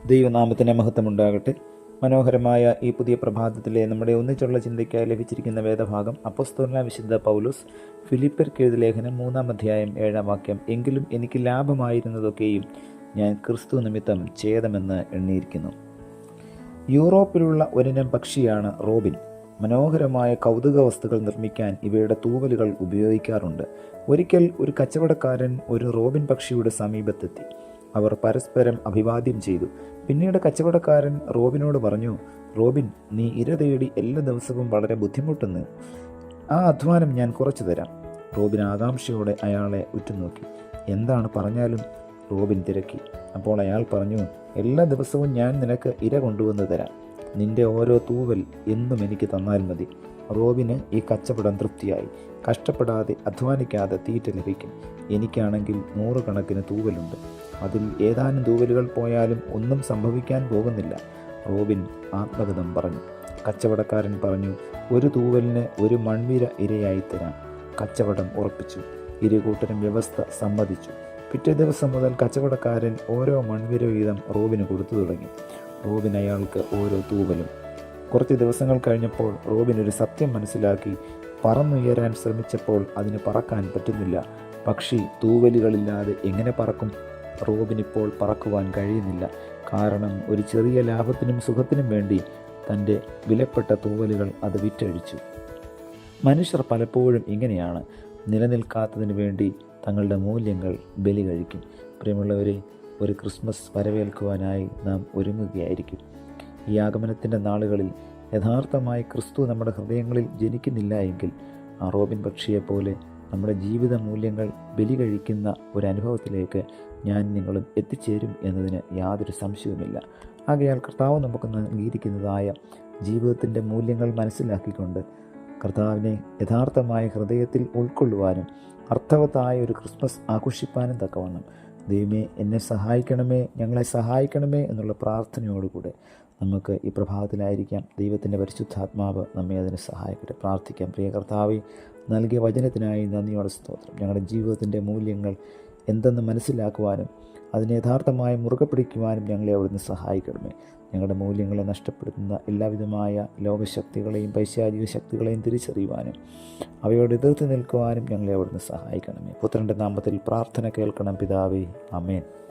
ദൈവനാമത്തിന് മഹത്വമുണ്ടാകട്ടെ. മനോഹരമായ ഈ പുതിയ പ്രഭാതത്തിലെ നമ്മുടെ ഒന്നിച്ചുള്ള ചിന്തയ്ക്കായി ലഭിച്ചിരിക്കുന്ന വേദഭാഗം അപ്പോസ്തലനായ വിശുദ്ധ പൗലോസ് ഫിലിപ്പിയർക്ക് എഴുതിയ ലേഖനം 3-ാം അധ്യായം 7-ാം വാക്യം. എങ്കിലും എനിക്ക് ലാഭമായിരുന്നതൊക്കെയും ഞാൻ ക്രിസ്തു നിമിത്തം ഛേദമെന്ന് എണ്ണിയിരിക്കുന്നു. യൂറോപ്പിലുള്ള ഒരിനം പക്ഷിയാണ് റോബിൻ. മനോഹരമായ കൗതുക വസ്തുക്കൾ നിർമ്മിക്കാൻ ഇവയുടെ തൂവലുകൾ ഉപയോഗിക്കാറുണ്ട്. ഒരിക്കൽ ഒരു കച്ചവടക്കാരൻ ഒരു റോബിൻ പക്ഷിയുടെ സമീപത്തെത്തി. അവർ പരസ്പരം അഭിവാദ്യം ചെയ്തു. പിന്നീട് കച്ചവടക്കാരൻ റോബിനോട് പറഞ്ഞു, റോബിൻ, നീ ഇര തേടി എല്ലാ ദിവസവും വളരെ ബുദ്ധിമുട്ടുന്നു. ആ അധ്വാനം ഞാൻ കുറച്ചു തരാം. റോബിൻ ആകാംക്ഷയോടെ അയാളെ ഉറ്റുനോക്കി. എന്താണ് പറഞ്ഞാലും റോബിൻ തിരക്കി. അപ്പോൾ അയാൾ പറഞ്ഞു, എല്ലാ ദിവസവും ഞാൻ നിനക്ക് ഇര കൊണ്ടുവന്ന് തരാം. നിന്റെ ഓരോ തൂവൽ എന്നും എനിക്ക് തന്നാൽ മതി. റോബിന് ഈ കച്ചവടം തൃപ്തിയായി. കഷ്ടപ്പെടാതെ അധ്വാനിക്കാതെ തീറ്റ ലഭിക്കും. എനിക്കാണെങ്കിൽ 100 കണക്കിന് തൂവലുണ്ട്. അതിൽ ഏതാനും തൂവലുകൾ പോയാലും ഒന്നും സംഭവിക്കാൻ പോകുന്നില്ല. റോബിൻ ആത്മഗതം പറഞ്ഞു. കച്ചവടക്കാരൻ പറഞ്ഞു, ഒരു തൂവലിന് ഒരു മൺവിര ഇരയായി തരാം. കച്ചവടം ഉറപ്പിച്ചു. ഇരുകൂട്ടരും വ്യവസ്ഥ സമ്മതിച്ചു. പിറ്റേ ദിവസം മുതൽ കച്ചവടക്കാരൻ ഓരോ മൺവിര വീതം റോബിന് കൊടുത്തു തുടങ്ങി. റോബിൻ അയാൾക്ക് ഓരോ തൂവലും. കുറച്ച് ദിവസങ്ങൾ കഴിഞ്ഞപ്പോൾ റോബിൻ ഒരു സത്യം മനസ്സിലാക്കി. പറന്നുയരാൻ ശ്രമിച്ചപ്പോൾ അതിന് പറക്കാൻ പറ്റുന്നില്ല. പക്ഷി തൂവലുകളില്ലാതെ എങ്ങനെ പറക്കും? റോബിനിപ്പോൾ പറക്കുവാൻ കഴിയുന്നില്ല. കാരണം ഒരു ചെറിയ ലാഭത്തിനും സുഖത്തിനും വേണ്ടി തൻ്റെ വിലപ്പെട്ട തൂവലുകൾ അത് വിറ്റഴിച്ചു. മനുഷ്യർ പലപ്പോഴും ഇങ്ങനെയാണ്. നിലനിൽക്കാത്തതിന് വേണ്ടി തങ്ങളുടെ മൂല്യങ്ങൾ ബലി കഴിക്കും. പ്രിയമുള്ളവരെ, ഒരു ക്രിസ്മസ് വരവേൽക്കുവാനായി നാം ഒരുങ്ങുകയായിരിക്കും. ഈ ആഗമനത്തിൻ്റെ നാളുകളിൽ യഥാർത്ഥമായി ക്രിസ്തു നമ്മുടെ ഹൃദയങ്ങളിൽ ജനിക്കുന്നില്ല എങ്കിൽ ആ റോബിൻ പക്ഷിയെപ്പോലെ നമ്മുടെ ജീവിത മൂല്യങ്ങൾ ബലി കഴിക്കുന്ന ഒരനുഭവത്തിലേക്ക് ഞാൻ നിങ്ങളും എത്തിച്ചേരും എന്നതിന് യാതൊരു സംശയവുമില്ല. ആകയാൽ കർത്താവ് നമുക്ക് നൽകിയിരിക്കുന്നതായ ജീവിതത്തിൻ്റെ മൂല്യങ്ങൾ മനസ്സിലാക്കിക്കൊണ്ട് കർത്താവിനെ യഥാർത്ഥമായ ഹൃദയത്തിൽ ഉൾക്കൊള്ളുവാനും അർത്ഥവത്തായ ഒരു ക്രിസ്മസ് ആഘോഷിപ്പാനും തക്കവണ്ണം ദൈവമേ എന്നെ സഹായിക്കണമേ, ഞങ്ങളെ സഹായിക്കണമേ എന്നുള്ള പ്രാർത്ഥനയോടുകൂടെ നമുക്ക് ഈ പ്രഭാതത്തിലായിരിക്കാം. ദൈവത്തിൻ്റെ പരിശുദ്ധാത്മാവ് നമ്മെ അതിന് സഹായിക്കട്ടെ. പ്രാർത്ഥിക്കാം. പ്രിയ കർത്താവേ, നൽകിയ വചനത്തിനായി നന്ദിയോടെ സ്തോത്രം. ഞങ്ങളുടെ ജീവിതത്തിൻ്റെ മൂല്യങ്ങൾ എന്തെന്ന് മനസ്സിലാക്കുവാനും അതിനെ യഥാർത്ഥമായി മുറുകെ പിടിക്കുവാനും ഞങ്ങളെ അവിടുന്ന് സഹായിക്കണമേ. ഞങ്ങളുടെ മൂല്യങ്ങളെ നഷ്ടപ്പെടുത്തുന്ന എല്ലാവിധമായ ലോകശക്തികളെയും പൈശാചിക ശക്തികളെയും തിരിച്ചറിയുവാനും അവയോട് എതിർത്ത് നിൽക്കുവാനും ഞങ്ങളെ അവിടുന്ന് സഹായിക്കണമേ. പുത്രൻ്റെ നാമത്തിൽ പ്രാർത്ഥന കേൾക്കണം പിതാവേ. ആമേൻ.